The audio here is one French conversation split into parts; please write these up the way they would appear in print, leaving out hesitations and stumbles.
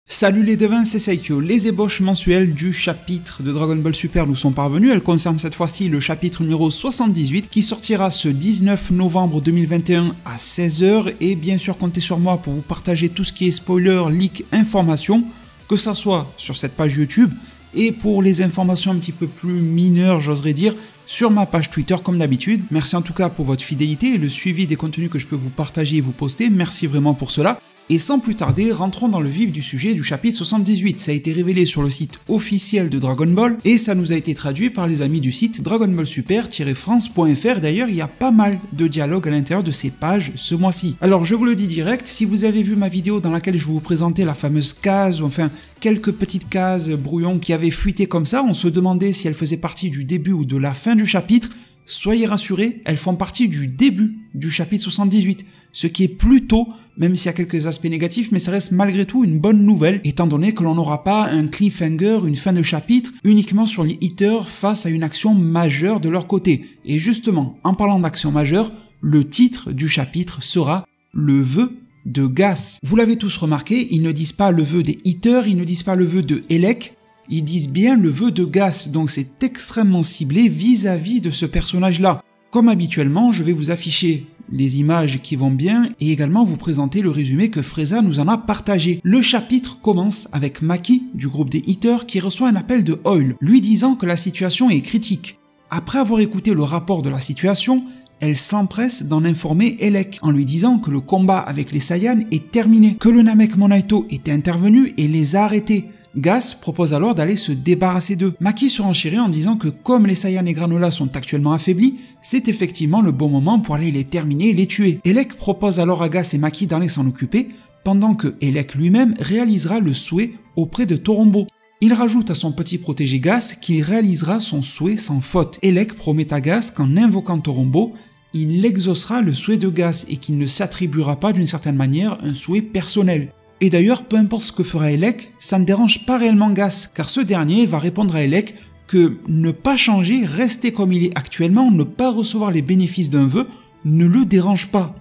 Salut les devins, c'est Saikyo. Les ébauches mensuelles du chapitre de Dragon Ball Super nous sont parvenues. Elles concernent cette fois-ci le chapitre numéro 78 qui sortira ce 19 novembre 2021 à 16h. Et bien sûr, comptez sur moi pour vous partager tout ce qui est spoiler, leak, information, que ça soit sur cette page YouTube et pour les informations un petit peu plus mineures, j'oserais dire, sur ma page Twitter comme d'habitude. Merci en tout cas pour votre fidélité et le suivi des contenus que je peux vous partager et vous poster. Merci vraiment pour cela. Et sans plus tarder, rentrons dans le vif du sujet du chapitre 78. Ça a été révélé sur le site officiel de Dragon Ball et ça nous a été traduit par les amis du site Dragon Ball Super-France.fr. D'ailleurs, il y a pas mal de dialogues à l'intérieur de ces pages ce mois-ci. Alors, je vous le dis direct, si vous avez vu ma vidéo dans laquelle je vous présentais la fameuse case, ou enfin quelques petites cases brouillons qui avaient fuité comme ça, on se demandait si elles faisaient partie du début ou de la fin du chapitre. Soyez rassurés, elles font partie du début du chapitre 78, ce qui est plutôt, même s'il y a quelques aspects négatifs, mais ça reste malgré tout une bonne nouvelle, étant donné que l'on n'aura pas un cliffhanger, une fin de chapitre, uniquement sur les hitters face à une action majeure de leur côté. Et justement, en parlant d'action majeure, le titre du chapitre sera « Le vœu de Gas ». Vous l'avez tous remarqué, ils ne disent pas le vœu des hitters, ils ne disent pas le vœu de Elec, ils disent bien le vœu de Gas, donc c'est extrêmement ciblé vis-à-vis de ce personnage-là. Comme habituellement, je vais vous afficher les images qui vont bien et également vous présenter le résumé que Frieza nous en a partagé. Le chapitre commence avec Maki du groupe des hitters qui reçoit un appel de Oil, lui disant que la situation est critique. Après avoir écouté le rapport de la situation, elle s'empresse d'en informer Elec en lui disant que le combat avec les Saiyans est terminé, que le Namek Monaito était intervenu et les a arrêtés. Gas propose alors d'aller se débarrasser d'eux. Maki surenchérit en disant que comme les Saiyans et Granola sont actuellement affaiblis, c'est effectivement le bon moment pour aller les terminer et les tuer. Elec propose alors à Gas et Maki d'aller s'en occuper, pendant que Elec lui-même réalisera le souhait auprès de Torombo. Il rajoute à son petit protégé Gas qu'il réalisera son souhait sans faute. Elec promet à Gas qu'en invoquant Torombo, il exaucera le souhait de Gas et qu'il ne s'attribuera pas d'une certaine manière un souhait personnel. Et d'ailleurs, peu importe ce que fera Elec, ça ne dérange pas réellement Gas, car ce dernier va répondre à Elec que ne pas changer, rester comme il est actuellement, ne pas recevoir les bénéfices d'un vœu, ne le dérange pas.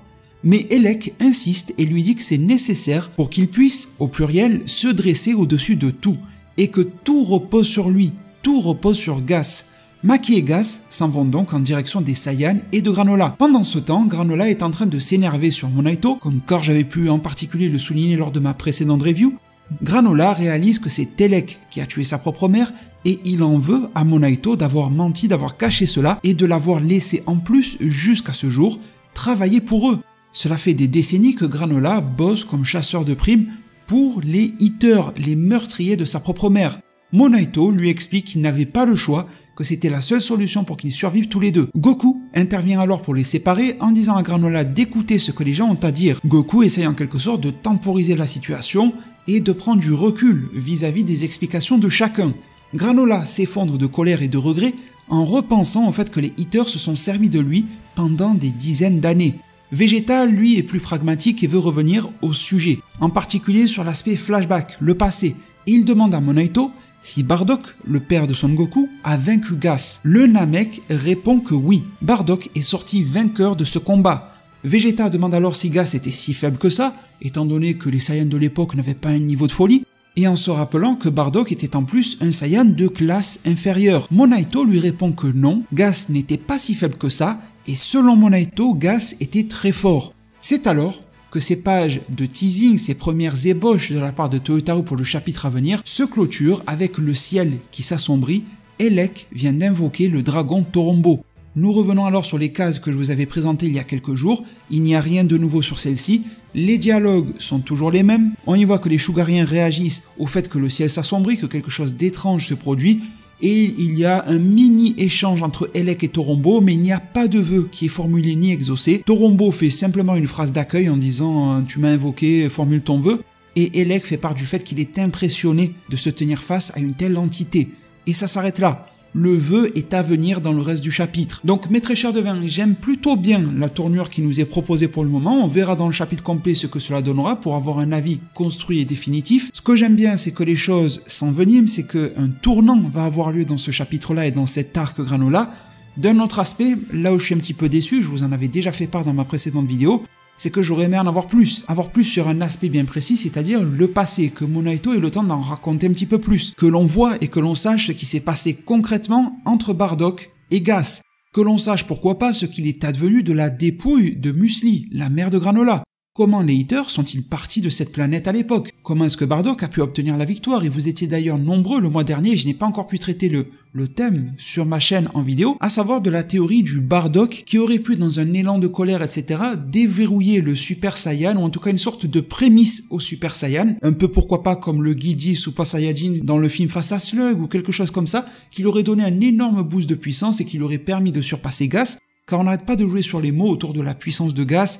Mais Elec insiste et lui dit que c'est nécessaire pour qu'il puisse, au pluriel, se dresser au-dessus de tout, et que tout repose sur lui, tout repose sur Gas. Maki et Gas s'en vont donc en direction des Saiyans et de Granola. Pendant ce temps, Granola est en train de s'énerver sur Monaito, comme car j'avais pu en particulier le souligner lors de ma précédente review. Granola réalise que c'est Elec qui a tué sa propre mère et il en veut à Monaito d'avoir menti, d'avoir caché cela et de l'avoir laissé en plus, jusqu'à ce jour, travailler pour eux. Cela fait des décennies que Granola bosse comme chasseur de primes pour les hitters, les meurtriers de sa propre mère. Monaito lui explique qu'il n'avait pas le choix, que c'était la seule solution pour qu'ils survivent tous les deux. Goku intervient alors pour les séparer en disant à Granola d'écouter ce que les gens ont à dire. Goku essaye en quelque sorte de temporiser la situation et de prendre du recul vis-à-vis des explications de chacun. Granola s'effondre de colère et de regret en repensant au fait que les hitters se sont servis de lui pendant des dizaines d'années. Vegeta, lui, est plus pragmatique et veut revenir au sujet, en particulier sur l'aspect flashback, le passé, et il demande à Monaito si Bardock, le père de Son Goku, a vaincu Gas. Le Namek répond que oui, Bardock est sorti vainqueur de ce combat. Vegeta demande alors si Gas était si faible que ça, étant donné que les Saiyans de l'époque n'avaient pas un niveau de folie, et en se rappelant que Bardock était en plus un Saiyan de classe inférieure. Monaito lui répond que non, Gas n'était pas si faible que ça, et selon Monaito, Gas était très fort. C'est alors que ces pages de teasing, ces premières ébauches de la part de Toyotarou pour le chapitre à venir, se clôturent avec le ciel qui s'assombrit. Elec vient d'invoquer le dragon Torombo. Nous revenons alors sur les cases que je vous avais présentées il y a quelques jours. Il n'y a rien de nouveau sur celles-ci. Les dialogues sont toujours les mêmes. On y voit que les Shugariens réagissent au fait que le ciel s'assombrit, que quelque chose d'étrange se produit. Et il y a un mini échange entre Elec et Torombo, mais il n'y a pas de vœu qui est formulé ni exaucé. Torombo fait simplement une phrase d'accueil en disant « tu m'as invoqué, formule ton vœu ». Et Elec fait part du fait qu'il est impressionné de se tenir face à une telle entité. Et ça s'arrête là. Le vœu est à venir dans le reste du chapitre. Donc mes très chers devins, j'aime plutôt bien la tournure qui nous est proposée pour le moment. On verra dans le chapitre complet ce que cela donnera pour avoir un avis construit et définitif. Ce que j'aime bien, c'est que les choses s'enveniment, c'est qu'un tournant va avoir lieu dans ce chapitre-là et dans cet arc Granola. D'un autre aspect, là où je suis un petit peu déçu, je vous en avais déjà fait part dans ma précédente vidéo, c'est que j'aurais aimé en avoir plus sur un aspect bien précis, c'est-à-dire le passé, que Monaito ait le temps d'en raconter un petit peu plus, que l'on voit et que l'on sache ce qui s'est passé concrètement entre Bardock et Gas, que l'on sache pourquoi pas ce qu'il est advenu de la dépouille de Muesli, la mère de Granola. Comment les Hitters sont-ils partis de cette planète à l'époque? Comment est-ce que Bardock a pu obtenir la victoire? Et vous étiez d'ailleurs nombreux le mois dernier, je n'ai pas encore pu traiter le thème sur ma chaîne en vidéo, à savoir de la théorie du Bardock qui aurait pu, dans un élan de colère, etc., déverrouiller le Super Saiyan, ou en tout cas une sorte de prémisse au Super Saiyan, un peu pourquoi pas comme le Gigi Super Saiyajin dans le film Face à Slug, ou quelque chose comme ça, qui lui aurait donné un énorme boost de puissance et qui lui aurait permis de surpasser Gas, car on n'arrête pas de jouer sur les mots autour de la puissance de Gas.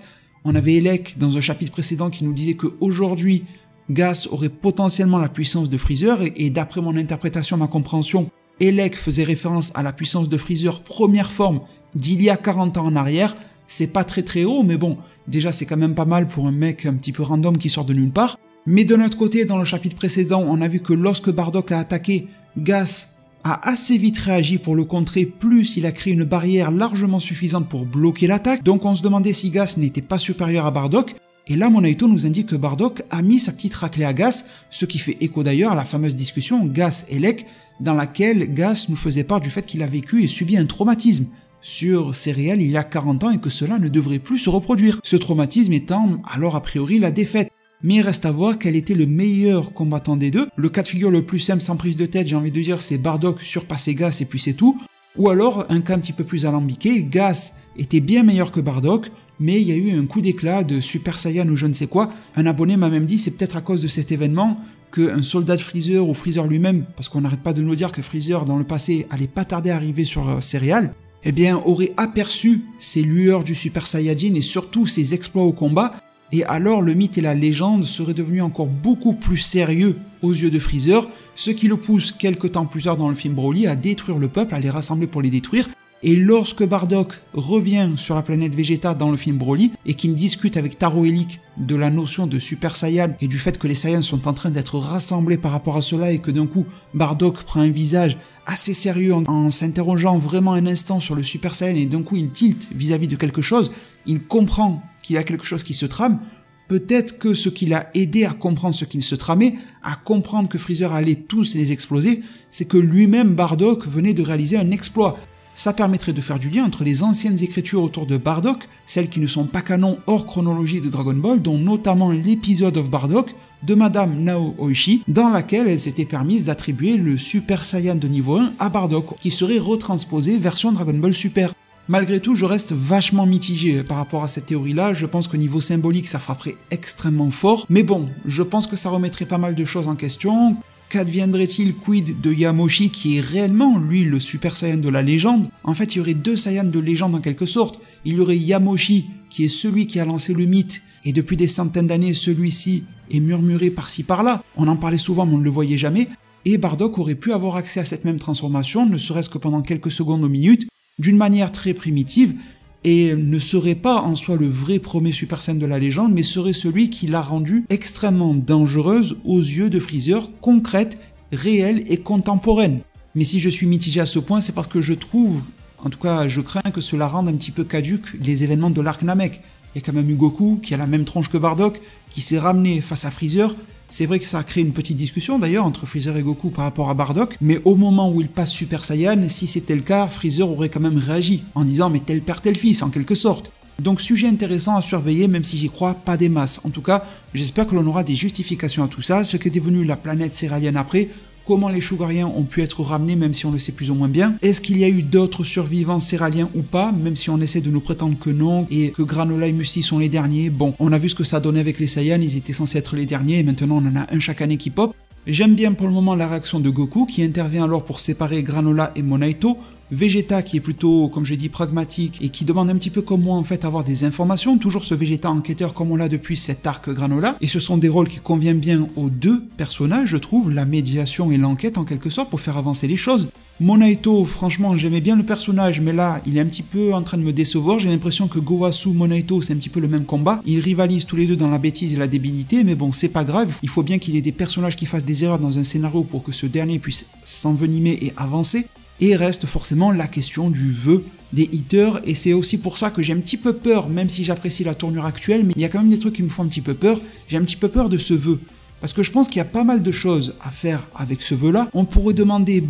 On avait Elec dans un chapitre précédent qui nous disait qu'aujourd'hui, Gas aurait potentiellement la puissance de Freezer, et d'après mon interprétation, ma compréhension, Elec faisait référence à la puissance de Freezer première forme d'il y a 40 ans en arrière. C'est pas très haut, mais bon, déjà c'est quand même pas mal pour un mec un petit peu random qui sort de nulle part. Mais de notre côté, dans le chapitre précédent, on a vu que lorsque Bardock a attaqué, Gas a assez vite réagi pour le contrer, plus il a créé une barrière largement suffisante pour bloquer l'attaque, donc on se demandait si Gas n'était pas supérieur à Bardock, et là Monaito nous indique que Bardock a mis sa petite raclée à Gas, ce qui fait écho d'ailleurs à la fameuse discussion Gas-Elec, dans laquelle Gas nous faisait part du fait qu'il a vécu et subi un traumatisme sur ses réels il y a 40 ans et que cela ne devrait plus se reproduire, ce traumatisme étant alors a priori la défaite. Mais il reste à voir quel était le meilleur combattant des deux. Le cas de figure le plus simple sans prise de tête, j'ai envie de dire, c'est Bardock surpasser Gas et puis c'est tout. Ou alors, un cas un petit peu plus alambiqué, Gas était bien meilleur que Bardock, mais il y a eu un coup d'éclat de Super Saiyan ou je ne sais quoi. Un abonné m'a même dit, c'est peut-être à cause de cet événement qu'un soldat de Freezer ou Freezer lui-même, parce qu'on n'arrête pas de nous dire que Freezer dans le passé allait pas tarder à arriver sur Céréales, eh bien aurait aperçu ces lueurs du Super Saiyajin et surtout ses exploits au combat. Et alors le mythe et la légende seraient devenus encore beaucoup plus sérieux aux yeux de Freezer, ce qui le pousse quelques temps plus tard dans le film Broly à détruire le peuple, à les rassembler pour les détruire. Et lorsque Bardock revient sur la planète Vegeta dans le film Broly et qu'il discute avec Taro Elec de la notion de Super Saiyan et du fait que les Saiyans sont en train d'être rassemblés par rapport à cela et que d'un coup Bardock prend un visage assez sérieux en s'interrogeant vraiment un instant sur le Super Saiyan et d'un coup il tilte vis-à-vis de quelque chose, il comprend qu'il y a quelque chose qui se trame, peut-être que ce qui l'a aidé à comprendre ce qu'il se tramait, à comprendre que Freezer allait tous les exploser, c'est que lui-même Bardock venait de réaliser un exploit. Ça permettrait de faire du lien entre les anciennes écritures autour de Bardock, celles qui ne sont pas canon hors chronologie de Dragon Ball, dont notamment l'épisode of Bardock de Madame Nao Oishi, dans laquelle elle s'était permise d'attribuer le Super Saiyan de niveau 1 à Bardock, qui serait retransposé version Dragon Ball Super. Malgré tout, je reste vachement mitigé par rapport à cette théorie-là, je pense qu'au niveau symbolique, ça frapperait extrêmement fort, mais bon, je pense que ça remettrait pas mal de choses en question. Qu'adviendrait-il quid de Yamoshi qui est réellement, lui, le Super Saiyan de la légende? En fait, il y aurait deux Saiyans de légende en quelque sorte. Il y aurait Yamoshi, qui est celui qui a lancé le mythe, et depuis des centaines d'années, celui-ci est murmuré par-ci par-là. On en parlait souvent, mais on ne le voyait jamais. Et Bardock aurait pu avoir accès à cette même transformation, ne serait-ce que pendant quelques secondes ou minutes, d'une manière très primitive, et ne serait pas en soi le vrai premier Super Saiyan de la légende, mais serait celui qui l'a rendue extrêmement dangereuse aux yeux de Freezer, concrète, réelle et contemporaine. Mais si je suis mitigé à ce point, c'est parce que je trouve, en tout cas je crains que cela rende un petit peu caduque les événements de l'arc Namek. Il y a quand même eu Goku, qui a la même tronche que Bardock, qui s'est ramené face à Freezer. C'est vrai que ça a créé une petite discussion d'ailleurs entre Freezer et Goku par rapport à Bardock, mais au moment où il passe Super Saiyan, si c'était le cas, Freezer aurait quand même réagi, en disant mais tel père tel fils, en quelque sorte. Donc sujet intéressant à surveiller, même si j'y crois pas des masses. En tout cas, j'espère que l'on aura des justifications à tout ça, ce qu'est devenu la planète céréalienne après, comment les Shugariens ont pu être ramenés même si on le sait plus ou moins bien. Est-ce qu'il y a eu d'autres survivants céréaliens ou pas, même si on essaie de nous prétendre que non, et que Granola et Muesli sont les derniers. Bon, on a vu ce que ça donnait avec les Saiyans, ils étaient censés être les derniers, et maintenant on en a un chaque année qui pop. J'aime bien pour le moment la réaction de Goku, qui intervient alors pour séparer Granola et Monaito, Vegeta qui est plutôt, comme je dis, pragmatique et qui demande un petit peu comme moi en fait avoir des informations, toujours ce Vegeta enquêteur comme on l'a depuis cet arc Granola, et ce sont des rôles qui conviennent bien aux deux personnages, je trouve, la médiation et l'enquête en quelque sorte pour faire avancer les choses. Monaito, franchement j'aimais bien le personnage, mais là il est un petit peu en train de me décevoir, j'ai l'impression que Gowasu, Monaito c'est un petit peu le même combat, ils rivalisent tous les deux dans la bêtise et la débilité, mais bon c'est pas grave, il faut bien qu'il y ait des personnages qui fassent des erreurs dans un scénario pour que ce dernier puisse s'envenimer et avancer. Et reste forcément la question du vœu des haters, et c'est aussi pour ça que j'ai un petit peu peur, même si j'apprécie la tournure actuelle, mais il y a quand même des trucs qui me font un petit peu peur. J'ai un petit peu peur de ce vœu. Parce que je pense qu'il y a pas mal de choses à faire avec ce vœu-là. On pourrait demander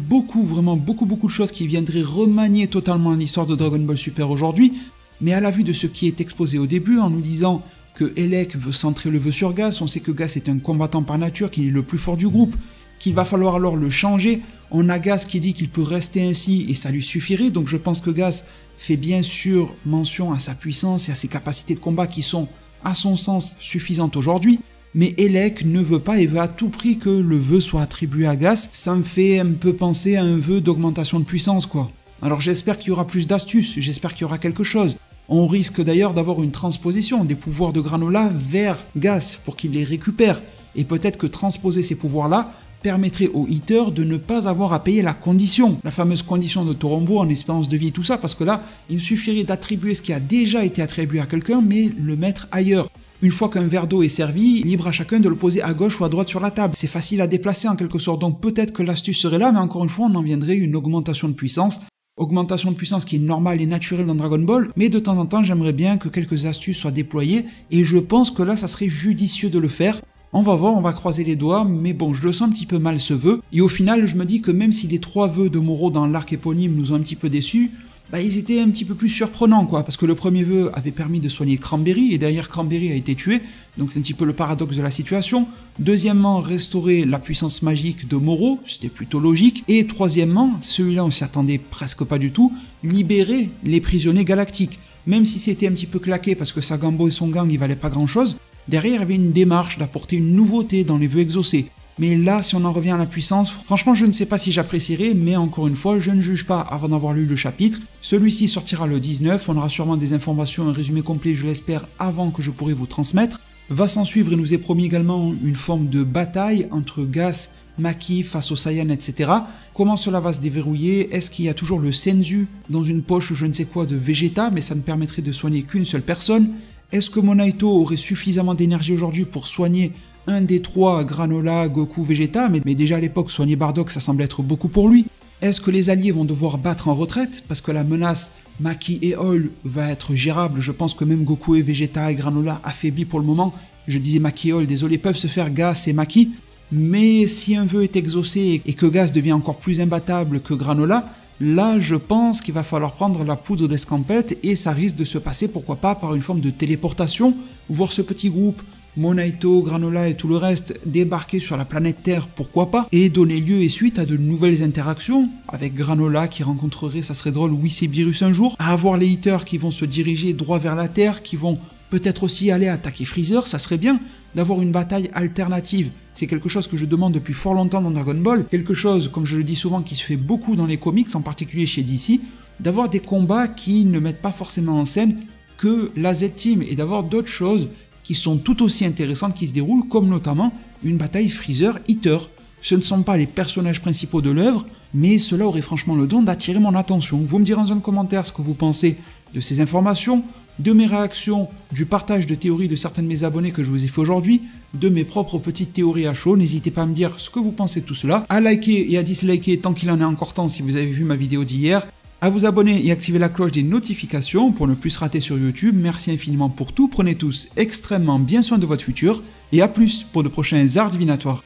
vraiment beaucoup de choses qui viendraient remanier totalement l'histoire de Dragon Ball Super aujourd'hui. Mais à la vue de ce qui est exposé au début, en nous disant que Elec veut centrer le vœu sur Gas, on sait que Gas est un combattant par nature, qu'il est le plus fort du groupe, qu'il va falloir alors le changer. On a Gas qui dit qu'il peut rester ainsi et ça lui suffirait, donc je pense que Gas fait bien sûr mention à sa puissance et à ses capacités de combat qui sont, à son sens, suffisantes aujourd'hui. Mais Elec ne veut pas et veut à tout prix que le vœu soit attribué à Gas. Ça me fait un peu penser à un vœu d'augmentation de puissance quoi. Alors j'espère qu'il y aura plus d'astuces, j'espère qu'il y aura quelque chose. On risque d'ailleurs d'avoir une transposition des pouvoirs de Granola vers Gas pour qu'il les récupère. Et peut-être que transposer ces pouvoirs-là permettrait aux haters de ne pas avoir à payer la condition, la fameuse condition de Torombo en espérance de vie et tout ça, parce que là, il suffirait d'attribuer ce qui a déjà été attribué à quelqu'un, mais le mettre ailleurs. Une fois qu'un verre d'eau est servi, libre à chacun de le poser à gauche ou à droite sur la table. C'est facile à déplacer en quelque sorte, donc peut-être que l'astuce serait là, mais encore une fois, on en viendrait une augmentation de puissance. Augmentation de puissance qui est normale et naturelle dans Dragon Ball, mais de temps en temps, j'aimerais bien que quelques astuces soient déployées, et je pense que là, ça serait judicieux de le faire. On va voir, on va croiser les doigts, mais bon, je le sens un petit peu mal ce vœu, et au final, je me dis que même si les 3 vœux de Moro dans l'arc éponyme nous ont un petit peu déçus, ils étaient un petit peu plus surprenants quoi, parce que le premier vœu avait permis de soigner Cranberry, et derrière Cranberry a été tué, donc c'est un petit peu le paradoxe de la situation. Deuxièmement, restaurer la puissance magique de Moro, c'était plutôt logique, et troisièmement, celui-là on s'y attendait presque pas du tout, libérer les prisonniers galactiques. Même si c'était un petit peu claqué parce que Sagambo et son gang ils valaient pas grand chose, derrière il y avait une démarche d'apporter une nouveauté dans les vœux exaucés. Mais là, si on en revient à la puissance, franchement, je ne sais pas si j'apprécierais, mais encore une fois, je ne juge pas avant d'avoir lu le chapitre. Celui-ci sortira le 19, on aura sûrement des informations, un résumé complet, je l'espère, avant que je pourrai vous transmettre. Va s'en suivre et nous est promis également une forme de bataille entre Gas, Maki face aux Saiyans, etc. Comment cela va se déverrouiller? Est-ce qu'il y a toujours le Senzu dans une poche ou je ne sais quoi de Vegeta, mais ça ne permettrait de soigner qu'une seule personne? Est-ce que Monaito aurait suffisamment d'énergie aujourd'hui pour soigner un des 3, Granola, Goku, Vegeta, mais déjà à l'époque, soigner Bardock, ça semble être beaucoup pour lui. Est-ce que les alliés vont devoir battre en retraite? Parce que la menace Maki et Oil va être gérable, je pense que même Goku et Vegeta et Granola affaiblis pour le moment, je disais Maki et Oil, désolé, peuvent se faire Gas et Maki, mais si un vœu est exaucé et que Gas devient encore plus imbattable que Granola, là je pense qu'il va falloir prendre la poudre d'escampette et ça risque de se passer pourquoi pas par une forme de téléportation, voir ce petit groupe Monaito, Granola et tout le reste débarquer sur la planète Terre, pourquoi pas, et donner lieu et suite à de nouvelles interactions, avec Granola qui rencontrerait, ça serait drôle, oui c'est Beerus un jour, à avoir les haters qui vont se diriger droit vers la Terre, qui vont peut-être aussi aller attaquer Freezer, ça serait bien d'avoir une bataille alternative. C'est quelque chose que je demande depuis fort longtemps dans Dragon Ball, quelque chose, comme je le dis souvent, qui se fait beaucoup dans les comics, en particulier chez DC, d'avoir des combats qui ne mettent pas forcément en scène que la Z-Team, et d'avoir d'autres choses qui sont tout aussi intéressantes qui se déroulent, comme notamment une bataille Freezer-Eater. Ce ne sont pas les personnages principaux de l'œuvre, mais cela aurait franchement le don d'attirer mon attention. Vous me direz dans un commentaire ce que vous pensez de ces informations, de mes réactions, du partage de théories de certains de mes abonnés que je vous ai fait aujourd'hui, de mes propres petites théories à chaud. N'hésitez pas à me dire ce que vous pensez de tout cela, à liker et à disliker tant qu'il en est encore temps si vous avez vu ma vidéo d'hier, à vous abonner et activer la cloche des notifications pour ne plus se rater sur YouTube. Merci infiniment pour tout, prenez tous extrêmement bien soin de votre futur, et à plus pour de prochains arts divinatoires.